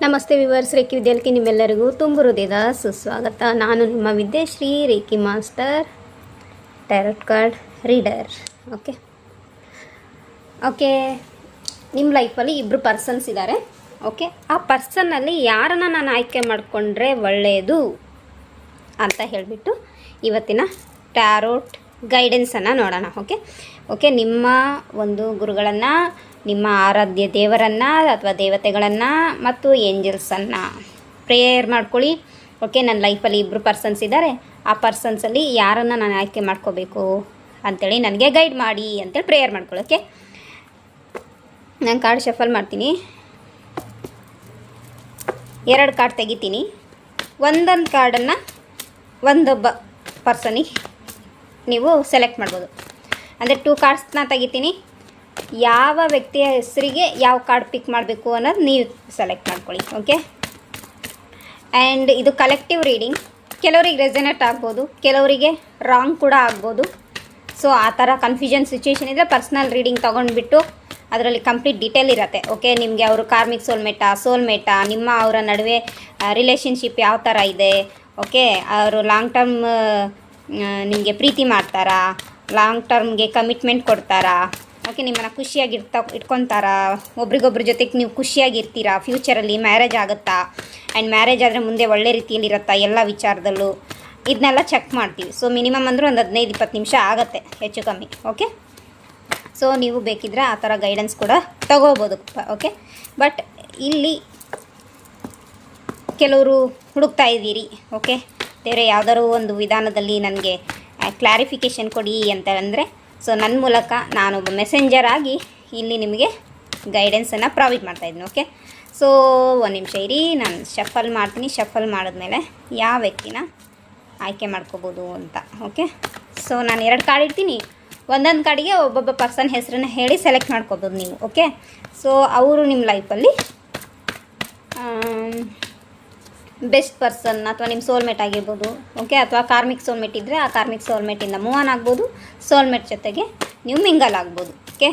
ನಮಸ್ತೆ viewers, reiki ವಿದ್ಯಾರ್ಥಿ ನಿಮ್ಮೆಲ್ಲರಿಗೂ ತುಂಬ ಹೃದಯದ ಸುಸ್ವಾಗತ. ನಾನು ನಿಮ್ಮ Vidyashree reiki master, tarot card reader. Okay ನಿಮ್ಮ ಲೈಫಲ್ಲಿ ಇಬ್ಬರು ಪರ್ಸನ್ಸ್ ಇದ್ದಾರೆ. ಓಕೆ, ಆ ಪರ್ಸನ್ನಲ್ಲಿ ಯಾರನ್ನು ನಾನು ಆಯ್ಕೆ ಮಾಡಿಕೊಂಡ್ರೆ ಒಳ್ಳೆಯದು ಅಂತ ಹೇಳಿಬಿಟ್ಟು ಇವತ್ತಿನ ಟ್ಯಾರೋಟ್ ಗೈಡೆನ್ಸನ್ನು ನೋಡೋಣ. ಓಕೆ, ನಿಮ್ಮ ಒಂದು ಗುರುಗಳನ್ನು, ನಿಮ್ಮ ಆರಾಧ್ಯ ದೇವರನ್ನು ಅಥವಾ ದೇವತೆಗಳನ್ನು ಮತ್ತು ಏಂಜಲ್ಸನ್ನು ಪ್ರೇಯರ್ ಮಾಡ್ಕೊಳ್ಳಿ. ಓಕೆ, ನನ್ನ ಲೈಫಲ್ಲಿ ಇಬ್ಬರು ಪರ್ಸನ್ಸ್ ಇದ್ದಾರೆ. ಆ ಪರ್ಸನ್ಸಲ್ಲಿ ಯಾರನ್ನು ನಾನು ಆಯ್ಕೆ ಮಾಡ್ಕೋಬೇಕು ಅಂಥೇಳಿ ನನಗೆ ಗೈಡ್ ಮಾಡಿ ಅಂತೇಳಿ ಪ್ರೇಯರ್ ಮಾಡ್ಕೊಳ್ಳಿ. ಓಕೆ, ನಾನು ಕಾರ್ಡ್ ಶಫಲ್ ಮಾಡ್ತೀನಿ. 2 ಕಾರ್ಡ್ ತೆಗಿತೀನಿ. ಒಂದೊಂದು ಕಾರ್ಡನ್ನು ಒಂದೊಬ್ಬ ಪರ್ಸನಿಗೆ ನೀವು ಸೆಲೆಕ್ಟ್ ಮಾಡ್ಬೋದು. ಅಂದರೆ 2 ಕಾರ್ಡ್ಸ್ನ ತೆಗಿತೀನಿ. ಯಾವ ವ್ಯಕ್ತಿಯ ಹೆಸರಿಗೆ ಯಾವ ಕಾರ್ಡ್ ಪಿಕ್ ಮಾಡಬೇಕು ಅನ್ನೋದು ನೀವು ಸೆಲೆಕ್ಟ್ ಮಾಡ್ಕೊಳ್ಳಿ. ಓಕೆ, ಆ್ಯಂಡ್ ಇದು ಕಲೆಕ್ಟಿವ್ ರೀಡಿಂಗ್. ಕೆಲವರಿಗೆ ರೆಸನೇಟ್ ಆಗ್ಬೋದು, ಕೆಲವರಿಗೆ ರಾಂಗ್ ಕೂಡ ಆಗ್ಬೋದು. ಸೊ ಆ ಥರ ಕನ್ಫ್ಯೂಷನ್ ಸಿಚುವೇಶನ್ ಇದ್ದರೆ ಪರ್ಸ್ನಲ್ ರೀಡಿಂಗ್ ತೊಗೊಂಡ್ಬಿಟ್ಟು ಅದರಲ್ಲಿ ಕಂಪ್ಲೀಟ್ ಡೀಟೇಲ್ ಇರುತ್ತೆ. ಓಕೆ, ನಿಮಗೆ ಅವರು ಕಾರ್ಮಿಕ್ ಸೋಲ್ಮೇಟಾ, ನಿಮ್ಮ ಅವರ ನಡುವೆ ರಿಲೇಷನ್ಶಿಪ್ ಯಾವ ಥರ ಇದೆ. ಓಕೆ, ಅವರು ಲಾಂಗ್ ಟರ್ಮ್ ನಿಮಗೆ ಪ್ರೀತಿ ಮಾಡ್ತಾರಾ, ಲಾಂಗ್ ಟರ್ಮ್ಗೆ ಕಮಿಟ್ಮೆಂಟ್ ಕೊಡ್ತಾರಾ. ಓಕೆ, ನಿಮ್ಮನ್ನು ಖುಷಿಯಾಗಿ ಇಟ್ಕೊತಾರಾ, ಒಬ್ರಿಗೊಬ್ರ ಜೊತೆಗೆ ನೀವು ಖುಷಿಯಾಗಿರ್ತೀರಾ, ಫ್ಯೂಚರಲ್ಲಿ ಮ್ಯಾರೇಜ್ ಆಗುತ್ತಾ, ಆ್ಯಂಡ್ ಮ್ಯಾರೇಜ್ ಆದರೆ ಮುಂದೆ ಒಳ್ಳೆ ರೀತಿಯಲ್ಲಿ ಇರುತ್ತಾ ಎಲ್ಲ ವಿಚಾರದಲ್ಲೂ, ಇದನ್ನೆಲ್ಲ ಚೆಕ್ ಮಾಡ್ತೀವಿ. ಸೊ ಮಿನಿಮಮ್ ಅಂದರೂ ಒಂದು 15-20 ನಿಮಿಷ ಆಗುತ್ತೆ ಹೆಚ್ಚು ಕಮ್ಮಿ. ಓಕೆ, ಸೊ ನೀವು ಬೇಕಿದ್ರೆ ಆ ಥರ ಗೈಡೆನ್ಸ್ ಕೂಡ ತಗೋಬೋದು. ಓಕೆ, ಬಟ್ ಇಲ್ಲಿ ಕೆಲವರು ಹುಡುಕ್ತಾ ಇದ್ದೀರಿ. ಓಕೆ, ಬೇರೆ ಯಾವುದಾದ್ರು ಒಂದು ವಿಧಾನದಲ್ಲಿ ನನಗೆ ಕ್ಲಾರಿಫಿಕೇಷನ್ ಕೊಡಿ ಅಂತ ಅಂದರೆ, ಸೊ ನನ್ನ ಮೂಲಕ ನಾನೊಬ್ಬ ಮೆಸೆಂಜರ್ ಆಗಿ ಇಲ್ಲಿ ನಿಮಗೆ ಗೈಡೆನ್ಸನ್ನು ಪ್ರೊವೈಡ್ ಮಾಡ್ತಾಯಿದ್ದೀನಿ. ಓಕೆ, ಸೊ ಒಂದು ನಿಮಿಷ ಇರಿ, ನಾನು ಶಫಲ್ ಮಾಡ್ತೀನಿ. ಶಫಲ್ ಮಾಡಿದ್ಮೇಲೆ ಯಾವ ವ್ಯಕ್ತಿನ ಆಯ್ಕೆ ಮಾಡ್ಕೋಬೋದು ಅಂತ. ಓಕೆ, ಸೊ ನಾನು 2 ಕಾರ್ಡ್ ಇಡ್ತೀನಿ. ಒಂದೊಂದು ಕಾರ್ಡಿಗೆ ಒಬ್ಬೊಬ್ಬ ಪರ್ಸನ್ ಹೆಸರನ್ನ ಹೇಳಿ ಸೆಲೆಕ್ಟ್ ಮಾಡ್ಕೋಬೋದು ನೀವು. ಓಕೆ, ಸೊ ಅವರು ನಿಮ್ಮ ಲೈಫಲ್ಲಿ ಬೆಸ್ಟ್ ಪರ್ಸನ್ ಅಥವಾ ನಿಮ್ಮ ಸೋಲ್ಮೇಟ್ ಆಗಿರ್ಬೋದು. ಓಕೆ, ಅಥವಾ ಕಾರ್ಮಿಕ್ ಸೋಲ್ಮೇಟ್ ಇದ್ದರೆ ಆ ಕಾರ್ಮಿಕ್ ಸೋಲ್ಮೇಟಿಂದ ಮೂವ್ ಆನ್ ಆಗ್ಬೋದು. ಸೋಲ್ಮೇಟ್ ಜೊತೆಗೆ ನೀವು ಮಿಂಗಲ್ ಆಗ್ಬೋದು. ಓಕೆ,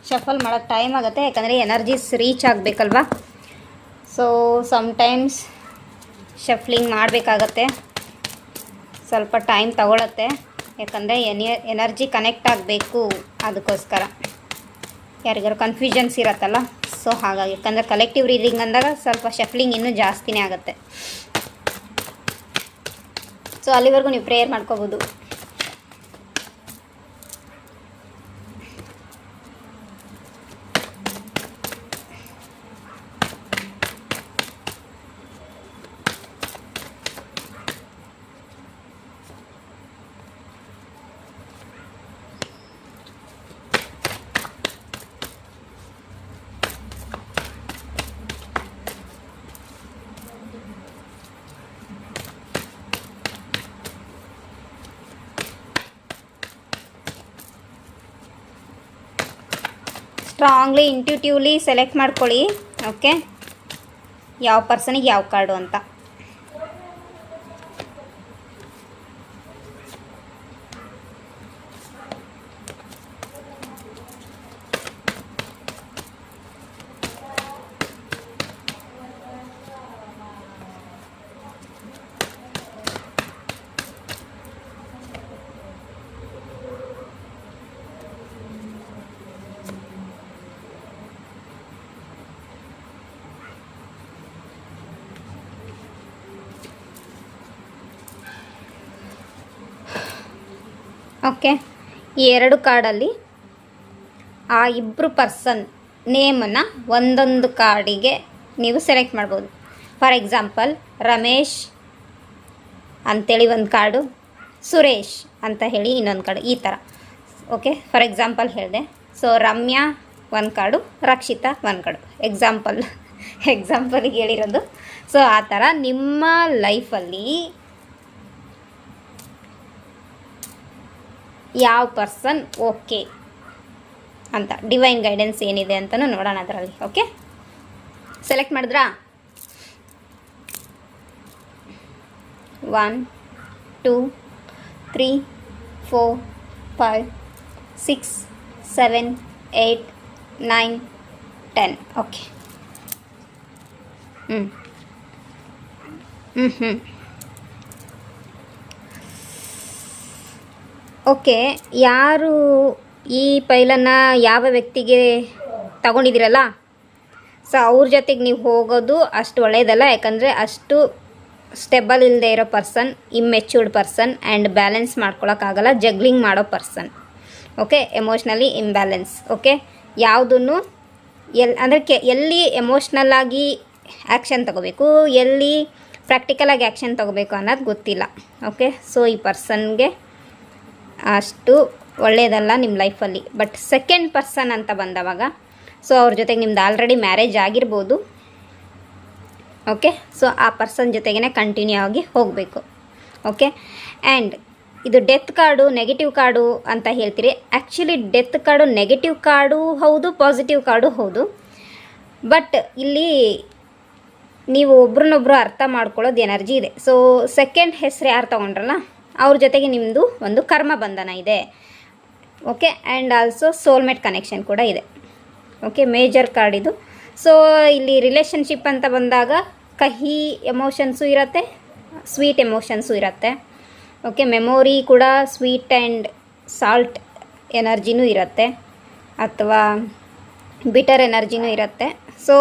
ಶಫಲ್ ಮಾಡೋಕ್ಕೆ ಟೈಮ್ ಆಗುತ್ತೆ, ಯಾಕಂದರೆ ಎನರ್ಜೀಸ್ ರೀಚ್ ಆಗಬೇಕಲ್ವಾ. ಸೊ ಸಮ್ಟೈಮ್ಸ್ ಶಫ್ಲಿಂಗ್ ಮಾಡಬೇಕಾಗತ್ತೆ, ಸ್ವಲ್ಪ ಟೈಮ್ ತಗೊಳತ್ತೆ, ಯಾಕಂದರೆ ಎನರ್ಜಿ ಕನೆಕ್ಟ್ ಆಗಬೇಕು. ಅದಕ್ಕೋಸ್ಕರ ಯಾರಿಗಾರು ಕನ್ಫ್ಯೂಷನ್ಸ್ ಇರತ್ತಲ್ಲ, ಸೊ ಹಾಗಾಗಿ. ಯಾಕಂದರೆ ಕಲೆಕ್ಟಿವ್ ರೀಡಿಂಗ್ ಅಂದಾಗ ಸ್ವಲ್ಪ ಶಫ್ಲಿಂಗ್ ಇನ್ನೂ ಜಾಸ್ತಿನೇ ಆಗುತ್ತೆ. ಸೊ ಅಲ್ಲಿವರೆಗೂ ನೀವು ಪ್ರೇಯರ್ ಮಾಡ್ಕೋಬೋದು. ಸ್ಟ್ರಾಂಗ್ಲಿ ಇಂಟ್ಯೂಟಿವ್ಲಿ ಸೆಲೆಕ್ಟ್ ಮಾಡ್ಕೊಳ್ಳಿ. ಓಕೆ, ಯಾವ ಪರ್ಸನಿಗೆ ಯಾವ ಕಾರ್ಡು ಅಂತ. ಓಕೆ, ಈ 2 ಕಾರ್ಡಲ್ಲಿ ಆ ಇಬ್ಬರು ಪರ್ಸನ್ ನೇಮನ್ನು ಒಂದೊಂದು ಕಾರ್ಡಿಗೆ ನೀವು ಸೆಲೆಕ್ಟ್ ಮಾಡ್ಬೋದು. ಫಾರ್ ಎಕ್ಸಾಂಪಲ್ ರಮೇಶ್ ಅಂಥೇಳಿ ಒಂದು ಕಾರ್ಡು, ಸುರೇಶ್ ಅಂತ ಹೇಳಿ ಇನ್ನೊಂದು ಕಾರ್ಡು, ಈ ಥರ. ಓಕೆ, ಫಾರ್ ಎಕ್ಸಾಂಪಲ್ ಹೇಳಿದೆ. ಸೊ ರಮ್ಯಾ ಒಂದು ಕಾರ್ಡು, ರಕ್ಷಿತಾ ಒಂದು ಕಾರ್ಡು, ಎಕ್ಸಾಂಪಲಿಗೆ ಹೇಳಿರೋದು. ಸೊ ಆ ಥರ ನಿಮ್ಮ ಲೈಫಲ್ಲಿ ಯಾವ ಪರ್ಸನ್ ಓಕೆ ಅಂತ ಡಿವೈನ್ ಗೈಡೆನ್ಸ್ ಏನಿದೆ ಅಂತಲೂ ನೋಡೋಣ ಅದರಲ್ಲಿ. ಓಕೆ, ಸೆಲೆಕ್ಟ್ ಮಾಡಿದ್ರಾ? 1 2 3 4 5 6 7 8 9 10. ಓಕೆ. ಓಕೆ, ಯಾರು ಈ ಪೈಲನ್ನು ಯಾವ ವ್ಯಕ್ತಿಗೆ ತಗೊಂಡಿದ್ದೀರಲ್ಲ, ಸೊ ಅವ್ರ ಜೊತೆಗೆ ನೀವು ಹೋಗೋದು ಅಷ್ಟು ಒಳ್ಳೆಯದಲ್ಲ. ಯಾಕಂದರೆ ಅಷ್ಟು ಸ್ಟೆಬಲ್ ಇಲ್ಲದೆ ಇರೋ person, immatured person and balance ಮಾಡ್ಕೊಳಕ್ಕಾಗಲ್ಲ, ಜಗ್ಲಿಂಗ್ ಮಾಡೋ person. Okay, emotionally imbalance. Okay, ಯಾವುದನ್ನು ಎಲ್ಲಿ ಎಮೋಷ್ನಲ್ಲಾಗಿ ಆ್ಯಕ್ಷನ್ ತಗೋಬೇಕು, ಎಲ್ಲಿ ಪ್ರಾಕ್ಟಿಕಲಾಗಿ ಆ್ಯಕ್ಷನ್ ತಗೋಬೇಕು ಅನ್ನೋದು ಗೊತ್ತಿಲ್ಲ. ಓಕೆ, ಸೊ ಈ ಪರ್ಸನ್ಗೆ ಅಷ್ಟು ಒಳ್ಳೆಯದಲ್ಲ ನಿಮ್ಮ ಲೈಫಲ್ಲಿ. ಬಟ್ ಸೆಕೆಂಡ್ ಪರ್ಸನ್ ಅಂತ ಬಂದವಾಗ, ಸೊ ಅವ್ರ ಜೊತೆಗೆ ನಿಮ್ದು ಆಲ್ರೆಡಿ ಮ್ಯಾರೇಜ್ ಆಗಿರ್ಬೋದು. ಓಕೆ, ಸೊ ಆ ಪರ್ಸನ್ ಜೊತೆಗೇ ಕಂಟಿನ್ಯೂ ಆಗಿ ಹೋಗಬೇಕು. ಓಕೆ, ಆ್ಯಂಡ್ ಇದು ಡೆತ್ ಕಾರ್ಡು, ನೆಗೆಟಿವ್ ಕಾರ್ಡು ಅಂತ ಹೇಳ್ತೀರಿ. Actually death card negative card ಹೌದು, ಪಾಸಿಟಿವ್ ಕಾರ್ಡು ಹೌದು. ಬಟ್ ಇಲ್ಲಿ ನೀವು ಒಬ್ರನ್ನೊಬ್ರು ಅರ್ಥ ಮಾಡ್ಕೊಳ್ಳೋದು ಎನರ್ಜಿ ಇದೆ. ಸೊ ಸೆಕೆಂಡ್ ಹೆಸರು ಯಾರು ತೊಗೊಂಡ್ರಲ್ಲ ಅವ್ರ ಜೊತೆಗೆ ನಿಮ್ಮದು ಒಂದು ಕರ್ಮ ಬಂಧನ ಇದೆ. Okay, and also soulmate connection ಕೂಡ ಇದೆ. ಓಕೆ, ಮೇಜರ್ ಕಾರ್ಡ್ ಇದು. ಸೊ ಇಲ್ಲಿ ರಿಲೇಷನ್ಶಿಪ್ ಅಂತ ಬಂದಾಗ ಕಹಿ ಎಮೋಷನ್ಸು ಇರುತ್ತೆ, ಸ್ವೀಟ್ ಎಮೋಷನ್ಸು ಇರುತ್ತೆ. ಓಕೆ, ಮೆಮೊರಿ ಕೂಡ ಸ್ವೀಟ್ ಆ್ಯಂಡ್ ಸಾಲ್ಟ್ ಎನರ್ಜಿನೂ ಇರುತ್ತೆ, ಅಥವಾ ಬಿಟರ್ ಎನರ್ಜಿನೂ ಇರುತ್ತೆ. ಸೊ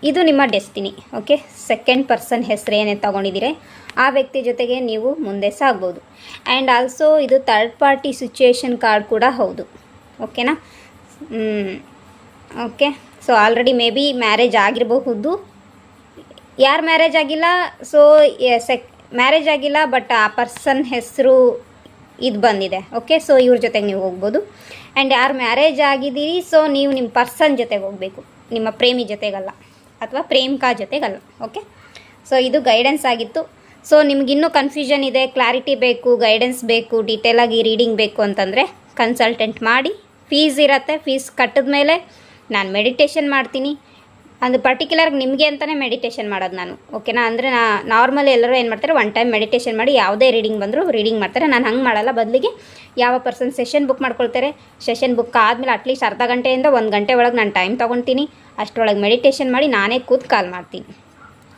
ಇದು ನಿಮ್ಮ ಡೆಸ್ಟಿನಿ. ಓಕೆ, ಸೆಕೆಂಡ್ ಪರ್ಸನ್ ಹೆಸರು ಏನೇ ತೊಗೊಂಡಿದ್ದೀರಿ ಆ ವ್ಯಕ್ತಿ ಜೊತೆಗೆ ನೀವು ಮುಂದೆ ಸಾಗ್ಬೋದು. ಆ್ಯಂಡ್ ಆಲ್ಸೋ ಇದು ಥರ್ಡ್ ಪಾರ್ಟಿ ಸಿಚುಯೇಷನ್ ಕಾರ್ಡ್ ಕೂಡ ಹೌದು. ಓಕೆನಾ? Okay, so already may be marriage ಆಗಿರಬಹುದು. ಯಾರು ಮ್ಯಾರೇಜ್ ಆಗಿಲ್ಲ, ಸೊ ಮ್ಯಾರೇಜ್ ಆಗಿಲ್ಲ ಬಟ್ ಆ ಪರ್ಸನ್ ಹೆಸರು ಇದು ಬಂದಿದೆ. ಓಕೆ, ಸೊ ಇವ್ರ ಜೊತೆಗೆ ನೀವು ಹೋಗ್ಬೋದು. ಆ್ಯಂಡ್ ಯಾರು ಮ್ಯಾರೇಜ್ ಆಗಿದ್ದೀರಿ, ಸೊ ನೀವು ನಿಮ್ಮ ಪರ್ಸನ್ ಜೊತೆಗೆ ಹೋಗಬೇಕು, ನಿಮ್ಮ ಪ್ರೇಮಿ ಜೊತೆಗಲ್ಲ ಅಥವಾ ಪ್ರೇಮಿಕಾ ಜೊತೆಗಲ್ಲ. ಓಕೆ, ಸೊ ಇದು ಗೈಡೆನ್ಸ್ ಆಗಿತ್ತು. ಸೊ ನಿಮಗಿನ್ನೂ ಕನ್ಫ್ಯೂಷನ್ ಇದೆ, ಕ್ಲಾರಿಟಿ ಬೇಕು, ಗೈಡೆನ್ಸ್ ಬೇಕು, ಡೀಟೇಲಾಗಿ ರೀಡಿಂಗ್ ಬೇಕು ಅಂತಂದರೆ ಕನ್ಸಲ್ಟೆಂಟ್ ಮಾಡಿ. ಫೀಸ್ ಇರುತ್ತೆ. ಫೀಸ್ ಕಟ್ಟಿದ ಮೇಲೆ ನಾನು ಮೆಡಿಟೇಷನ್ ಮಾಡ್ತೀನಿ. ಅದು ಪರ್ಟಿಕ್ಯುಲರ್ಗೆ ನಿಮಗೆ ಅಂತಲೇ ಮೆಡಿಟೇಷನ್ ಮಾಡೋದು ನಾನು. ಓಕೆನಾ? ಅಂದರೆ ನಾರ್ಮಲಿ ಎಲ್ಲರೂ ಏನು ಮಾಡ್ತಾರೆ, ಒನ್ ಟೈಮ್ ಮೆಡಿಟೇಷನ್ ಮಾಡಿ ಯಾವುದೇ ರೀಡಿಂಗ್ ಬಂದರೂ ರೀಡಿಂಗ್ ಮಾಡ್ತಾರೆ. ನಾನು ಹಂಗೆ ಮಾಡಲ್ಲ. ಬದಲಿಗೆ ಯಾವ ಪರ್ಸನ್ ಸೆಷನ್ ಬುಕ್ ಮಾಡ್ಕೊಳ್ತಾರೆ, ಸೆಷನ್ ಬುಕ್ ಆದಮೇಲೆ ಅಟ್ಲೀಸ್ಟ್ ಅರ್ಧ ಗಂಟೆಯಿಂದ 1 ಗಂಟೆ ಒಳಗೆ ನಾನು ಟೈಮ್ ತೊಗೊತೀನಿ. ಅಷ್ಟರೊಳಗೆ ಮೆಡಿಟೇಷನ್ ಮಾಡಿ ನಾನೇ ಕೂತು ಕಾಲ್ ಮಾಡ್ತೀನಿ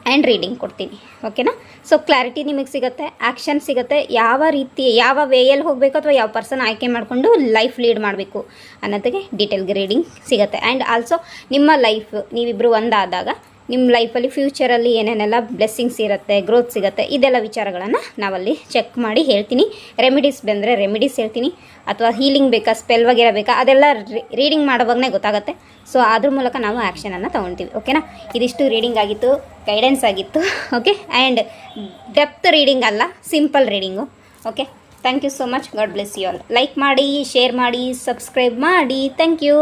ಆ್ಯಂಡ್ ರೀಡಿಂಗ್ ಕೊಡ್ತೀನಿ. ಓಕೆನಾ? ಸೊ ಕ್ಲಾರಿಟಿ ನಿಮಗೆ ಸಿಗುತ್ತೆ, ಆ್ಯಕ್ಷನ್ ಸಿಗುತ್ತೆ, ಯಾವ ರೀತಿ ಯಾವ ವೇಯಲ್ಲಿ ಹೋಗಬೇಕು ಅಥವಾ ಯಾವ ಪರ್ಸನ್ ಆಯ್ಕೆ ಮಾಡಿಕೊಂಡು ಲೈಫ್ ಲೀಡ್ ಮಾಡಬೇಕು ಅನ್ನೋದಕ್ಕೆ ಡೀಟೇಲ್ಗೆ ರೀಡಿಂಗ್ ಸಿಗುತ್ತೆ. ಆ್ಯಂಡ್ ಆಲ್ಸೋ ನಿಮ್ಮ ಲೈಫ್ ನೀವಿಬ್ಬರು ಒಂದಾದಾಗ ನಿಮ್ಮ ಲೈಫಲ್ಲಿ ಫ್ಯೂಚರಲ್ಲಿ ಏನೇನೆಲ್ಲ ಬ್ಲೆಸ್ಸಿಂಗ್ಸ್ ಇರುತ್ತೆ, ಗ್ರೋತ್ ಸಿಗುತ್ತೆ, ಇದೆಲ್ಲ ವಿಚಾರಗಳನ್ನು ನಾವಲ್ಲಿ ಚೆಕ್ ಮಾಡಿ ಹೇಳ್ತೀನಿ. ರೆಮಿಡೀಸ್ ಬಂದರೆ ರೆಮಿಡೀಸ್ ಹೇಳ್ತೀನಿ, ಅಥವಾ ಹೀಲಿಂಗ್ ಬೇಕಾ, ಸ್ಪೆಲ್ ವಗೇರ ಬೇಕಾ, ಅದೆಲ್ಲ ರೀಡಿಂಗ್ ಮಾಡೋವಾಗನೇ ಗೊತ್ತಾಗುತ್ತೆ. ಸೊ ಅದ್ರ ಮೂಲಕ ನಾವು ಆ್ಯಕ್ಷನನ್ನು ತೊಗೊಳ್ತೀವಿ. ಓಕೆನಾ? ಇದಿಷ್ಟು ರೀಡಿಂಗ್ ಆಗಿತ್ತು, ಗೈಡೆನ್ಸ್ ಆಗಿತ್ತು. ಓಕೆ, ಆ್ಯಂಡ್ ಡೆಪ್ತ್ ರೀಡಿಂಗ್ ಅಲ್ಲ, simple reading. Okay, thank you so much. God bless you all. Like ಮಾಡಿ, ಶೇರ್ ಮಾಡಿ, ಸಬ್ಸ್ಕ್ರೈಬ್ ಮಾಡಿ. Thank you.